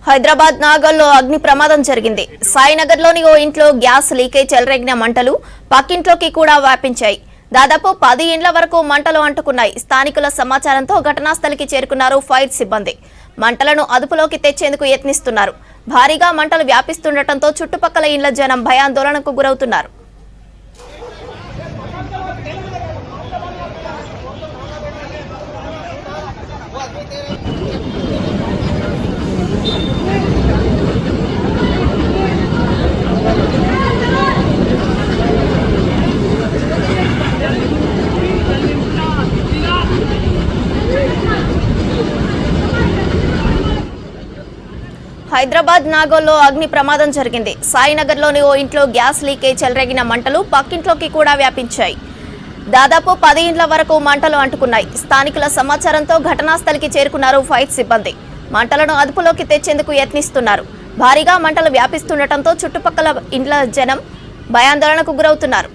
హైదరాబాద్ నాగల్లో అగ్ని ప్రమాదం జరిగింది. సాయినగర్లోని ఓ ఇంట్లో గ్యాస్ లీకేజ్ చెలరేగిన మంటలు పక్కింట్లోకి కూడా వ్యాపించాయి. దాదాపు 10 ఇండ్ల వరకు మంటలు అంటుకున్నాయి. స్థానికుల సమాచారంతో ఘటనా స్థలికి చేరుకున్నారు ఫైర్ సిబ్బంది. మంటలను అదుపులోకి తెచ్చేందుకు యత్నిస్తున్నారు. భారీగా మంటలు వ్యాపిస్తుండటంతో చుట్టుపక్కల ఇండ్ల జనం భయాందోళనకు గురవుతున్నారు. హైదరాబాద్ నాగోల్లో అగ్ని ప్రమాదం జరిగింది. సాయినగర్లోని ఓ ఇంట్లో గ్యాస్ లీకేజ్ చెలరేగిన మంటలు పక్కింట్లోకి కూడా వ్యాపించాయి. దాదాపు 10 ఇండ్ల వరకు మంటలు అంటుకున్నాయి. స్థానికుల సమాచారంతో ఘటనా స్థలికి చేరుకున్నారు ఫైర్ సిబ్బంది. మంటలను అదుపులోకి తెచ్చేందుకు యత్నిస్తున్నారు. భారీగా మంటలు వ్యాపిస్తుండటంతో చుట్టుపక్కల ఇండ్ల జనం భయాందోళనకు గురవుతున్నారు.